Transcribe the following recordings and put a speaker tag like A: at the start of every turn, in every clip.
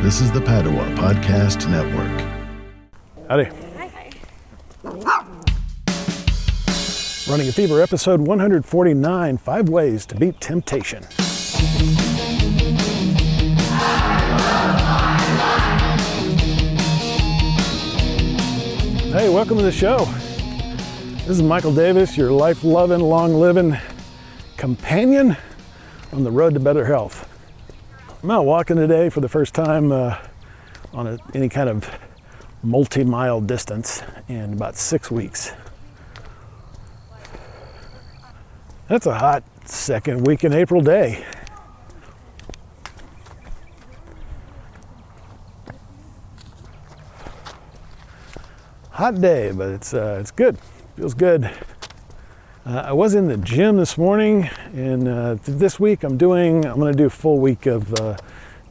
A: This is the Padua Podcast Network.
B: Howdy.
C: Hi.
B: Running a Fever, episode 149, 5 Ways to Beat Temptation. Hey, welcome to the show. This is Michael Davis, your life-loving, long-living companion on the road to better health. I'm out walking today for the first time on any kind of multi-mile distance in about 6 weeks. That's a hot second week in April day. Hot day, but it's good. Feels good. I was in the gym this morning, and this week I'm going to do a full week of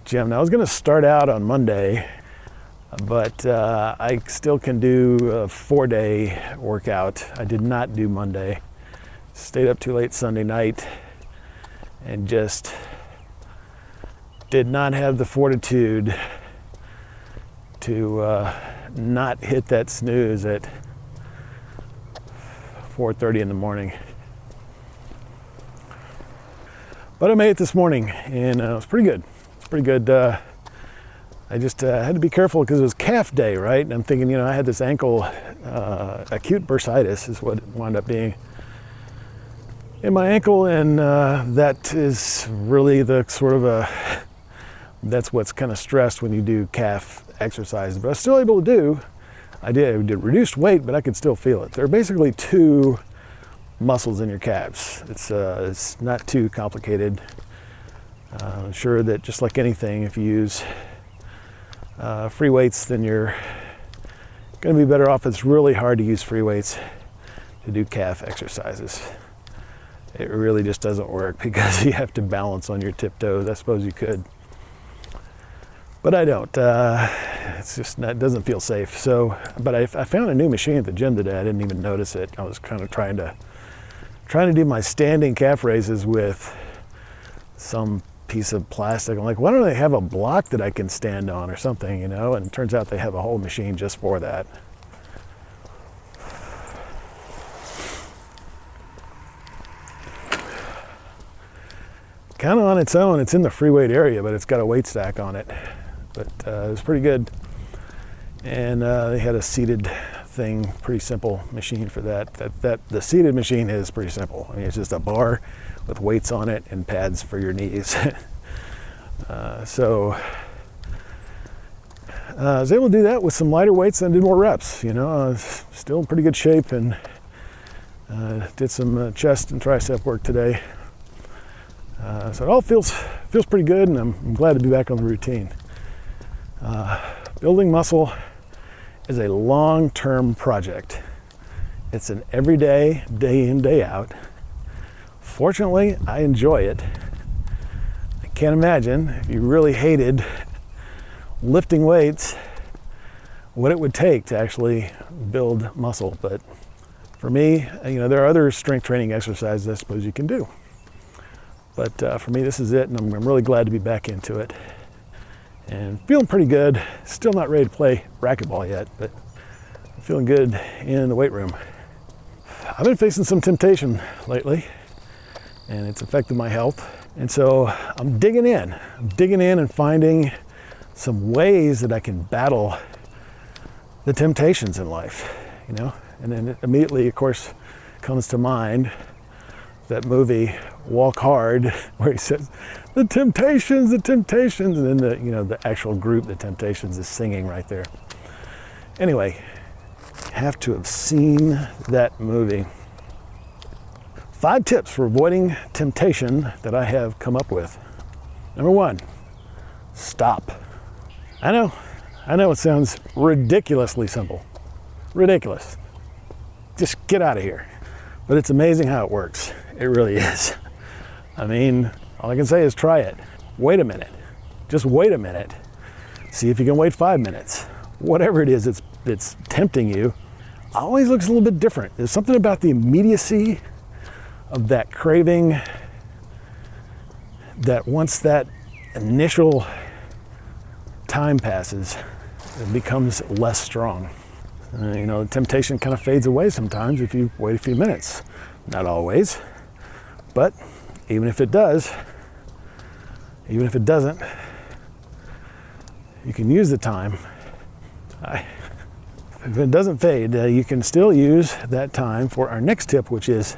B: gym. Now I was going to start out on Monday, but I still can do a 4-day workout. I did not do Monday. Stayed up too late Sunday night and just did not have the fortitude to not hit that snooze at 4:30 in the morning. But I made it this morning, and it was pretty good. It's pretty good. I just had to be careful because it was calf day, right? And I'm thinking, I had this ankle, acute bursitis is what it wound up being in my ankle, and that is really the sort of that's what's kind of stressed when you do calf exercise. But I was still able to do. I did reduced weight, but I could still feel it. There are basically two muscles in your calves. It's not too complicated. I'm sure that just like anything, if you use free weights, then you're going to be better off. It's really hard to use free weights to do calf exercises. It really just doesn't work because you have to balance on your tiptoes. I suppose you could, but I don't. It's just not, it doesn't feel safe. So, but I found a new machine at the gym today. I didn't even notice it. I was kind of trying to do my standing calf raises with some piece of plastic. I'm like, why don't they have a block that I can stand on or something, And it turns out they have a whole machine just for that. Kind of on its own. It's in the free weight area, but it's got a weight stack on it. But it was pretty good. And they had a seated thing, pretty simple machine for that. The seated machine is pretty simple. I mean, it's just a bar with weights on it and pads for your knees. So I was able to do that with some lighter weights and did more reps. I was still in pretty good shape, and did some chest and tricep work today. So it all feels pretty good, and I'm glad to be back on the routine. Building muscle is a long-term project. It's an everyday, day in, day out. Fortunately, I enjoy it. I can't imagine if you really hated lifting weights, what it would take to actually build muscle. But for me, there are other strength training exercises I suppose you can do. But for me, this is it, and I'm really glad to be back into it. And feeling pretty good. Still not ready to play racquetball yet, but I'm feeling good in the weight room. I've been facing some temptation lately, and it's affected my health. And so I'm digging in. And finding some ways that I can battle the temptations in life, And then immediately, of course, comes to mind that movie Walk Hard, where he says, the Temptations, and then the actual group, the Temptations, is singing right there. Anyway, have to have seen that movie. 5 tips for avoiding temptation that I have come up with. Number 1, stop. I know it sounds ridiculously simple. Ridiculous. Just get out of here. But it's amazing how it works. It really is. I mean, all I can say is try it. Wait a minute. Just wait a minute. See if you can wait 5 minutes. Whatever it is it's tempting you, always looks a little bit different. There's something about the immediacy of that craving that once that initial time passes, it becomes less strong. The temptation kind of fades away sometimes if you wait a few minutes. Not always, but even if it does, even if it doesn't, you can use the time. If it doesn't fade, you can still use that time for our next tip, which is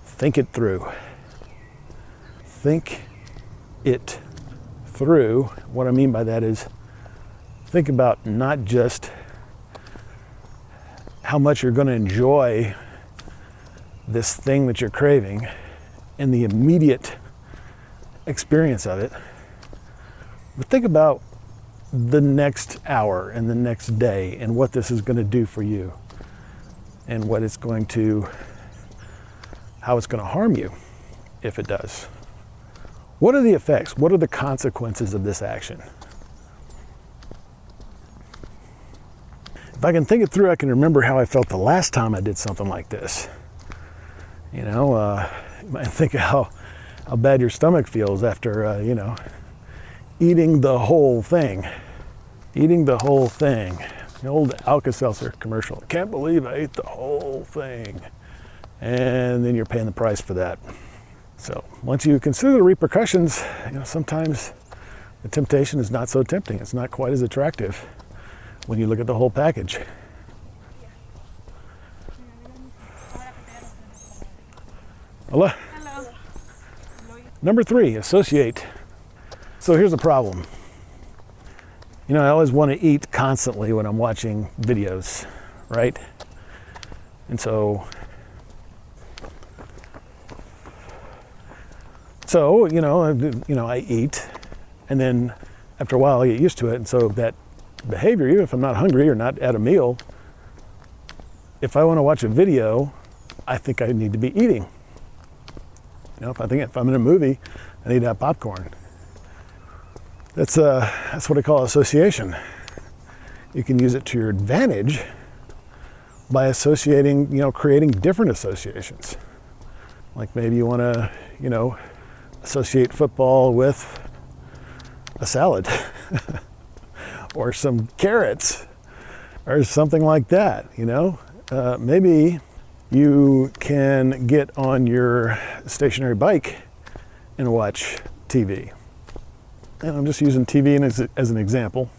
B: think it through. Think it through. What I mean by that is think about not just how much you're going to enjoy this thing that you're craving and the immediate experience of it, but think about the next hour and the next day and what this is going to do for you and how it's going to harm you if it does. What are the effects? What are the consequences of this action? If I can think it through, I can remember how I felt the last time I did something like this. You might think of how bad your stomach feels after, eating the whole thing. Eating the whole thing. The old Alka-Seltzer commercial. Can't believe I ate the whole thing. And then you're paying the price for that. So once you consider the repercussions, sometimes the temptation is not so tempting. It's not quite as attractive when you look at the whole package. Hello.
C: Hello.
B: Number 3, associate. So here's the problem. I always want to eat constantly when I'm watching videos, right? And so I eat, and then after a while I get used to it, and so that behavior, even if I'm not hungry or not at a meal, if I want to watch a video, I think I need to be eating. If I'm in a movie, I need to have popcorn. That's what I call association. You can use it to your advantage by associating, creating different associations. Like maybe you want to, associate football with a salad or some carrots or something like that, maybe you can get on your stationary bike and watch TV. And I'm just using TV as an example.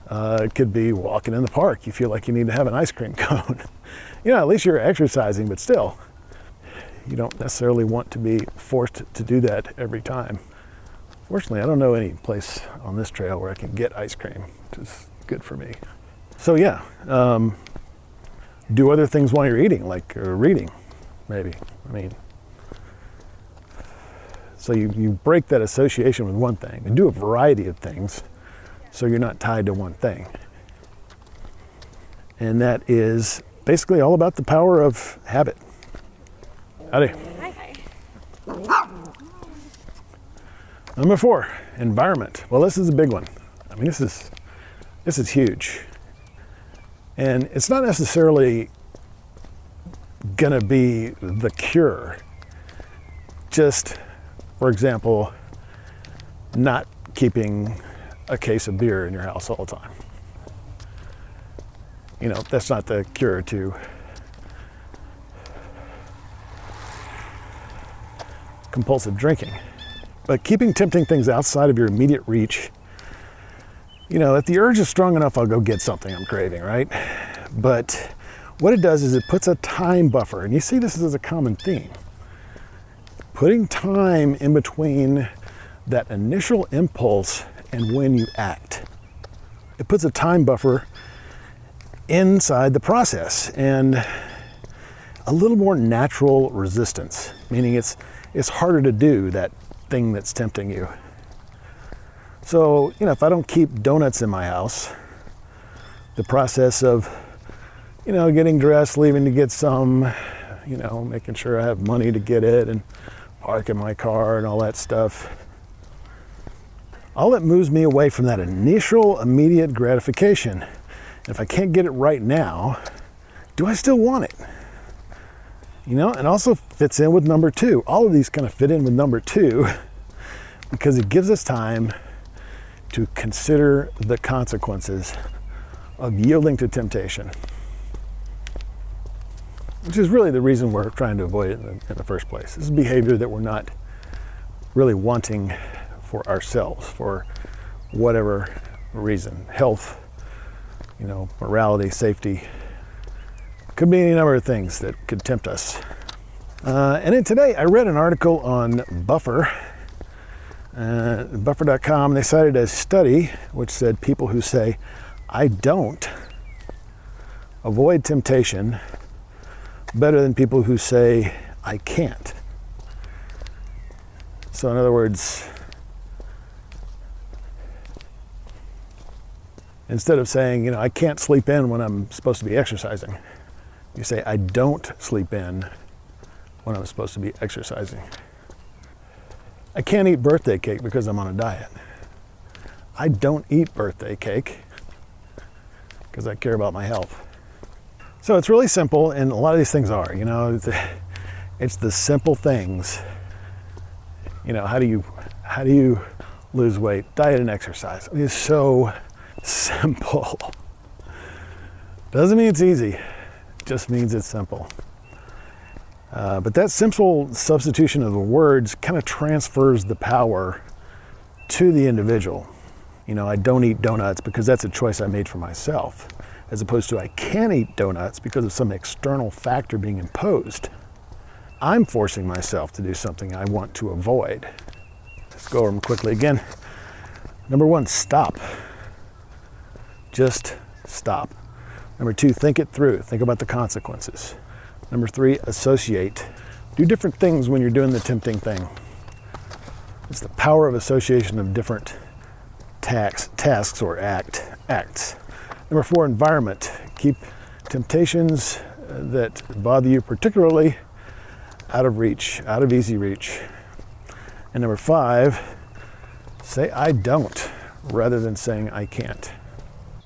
B: It could be walking in the park. You feel like you need to have an ice cream cone. At least you're exercising, but still, you don't necessarily want to be forced to do that every time. Fortunately, I don't know any place on this trail where I can get ice cream, which is good for me. So yeah, do other things while you're eating, like reading, maybe. So you break that association with one thing and do a variety of things so you're not tied to one thing. And that is basically all about the power of habit. Howdy.
C: Hi.
B: Number 4, environment. Well, this is a big one. This is huge. And it's not necessarily gonna be the cure. Just, for example, not keeping a case of beer in your house all the time. That's not the cure to compulsive drinking. But keeping tempting things outside of your immediate reach, if the urge is strong enough, I'll go get something I'm craving, right? But what it does is it puts a time buffer, and you see this as a common theme. Putting time in between that initial impulse and when you act. It puts a time buffer inside the process and a little more natural resistance, meaning it's harder to do that thing that's tempting you. So, if I don't keep donuts in my house, the process of, getting dressed, leaving to get some, making sure I have money to get it and parking my car and all that stuff, all that moves me away from that initial immediate gratification. If I can't get it right now, do I still want it? And also fits in with number 2. All of these kind of fit in with number 2 because it gives us time to consider the consequences of yielding to temptation, which is really the reason we're trying to avoid it in the first place. This is behavior that we're not really wanting for ourselves, for whatever reason, health, morality, safety. Could be any number of things that could tempt us. And then today I read an article on Buffer, Buffer.com. They cited a study which said people who say, I don't avoid temptation better than people who say, I can't. So in other words, instead of saying, I can't sleep in when I'm supposed to be exercising, you say, I don't sleep in when I'm supposed to be exercising. I can't eat birthday cake because I'm on a diet. I don't eat birthday cake because I care about my health. So it's really simple, and a lot of these things are, it's the simple things. How do you lose weight? Diet and exercise. It's so simple. Doesn't mean it's easy. It just means it's simple. But that simple substitution of the words kind of transfers the power to the individual. I don't eat donuts because that's a choice I made for myself, as opposed to I can't eat donuts because of some external factor being imposed. I'm forcing myself to do something I want to avoid. Let's go over them quickly again. Number 1, stop. Just stop. Number 2, think it through. Think about the consequences. Number 3, associate. Do different things when you're doing the tempting thing. It's the power of association of different tasks or acts. Number 4, environment. Keep temptations that bother you particularly out of reach, out of easy reach. And number 5, say I don't rather than saying I can't.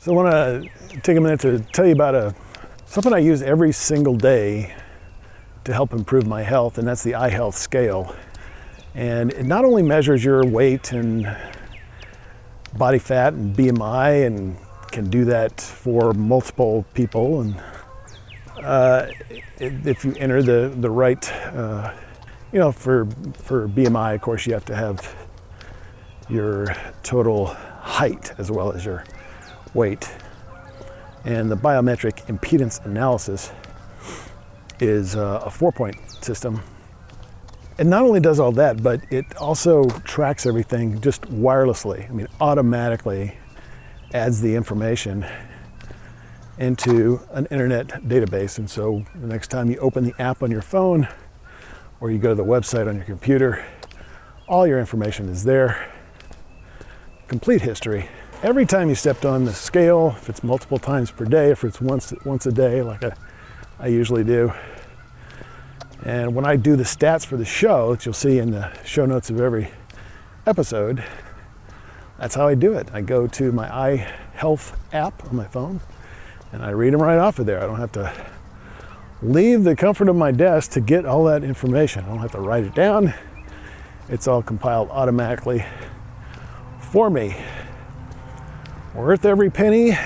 B: So I want to take a minute to tell you about something I use every single day to help improve my health, and that's the iHealth scale. And it not only measures your weight and body fat and BMI, and can do that for multiple people. And if you enter the right, for BMI, of course, you have to have your total height as well as your weight. And the biometric impedance analysis is a 4-point system. It not only does all that, but it also tracks everything just wirelessly. Automatically adds the information into an internet database. And so the next time you open the app on your phone or you go to the website on your computer, all your information is there. Complete history. Every time you stepped on the scale, if it's multiple times per day, if it's once a day, like I usually do. And when I do the stats for the show, that you'll see in the show notes of every episode, that's how I do it. I go to my iHealth app on my phone, and I read them right off of there. I don't have to leave the comfort of my desk to get all that information. I don't have to write it down. It's all compiled automatically for me. Worth every penny,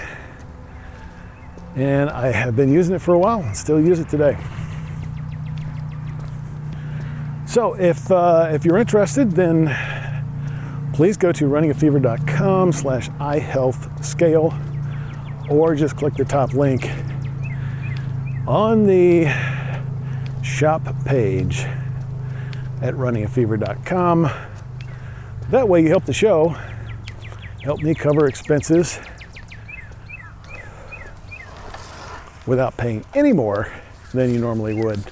B: and I have been using it for a while and still use it today. So if you're interested, then please go to runningafever.com/iHealthScale, or just click the top link on the shop page at runningafever.com. That way you help the show, help me cover expenses without paying any more than you normally would.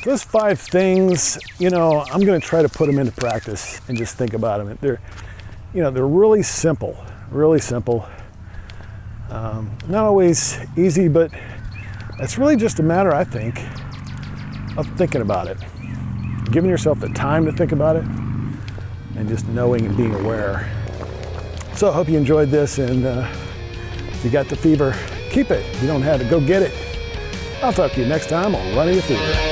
B: Those 5 things, I'm going to try to put them into practice and just think about them. They're really simple, really simple. Not always easy, but it's really just a matter, I think, of thinking about it. Giving yourself the time to think about it and just knowing and being aware. So I hope you enjoyed this, and if you got the fever, keep it. If you don't have it, go get it. I'll talk to you next time on Running a Fever.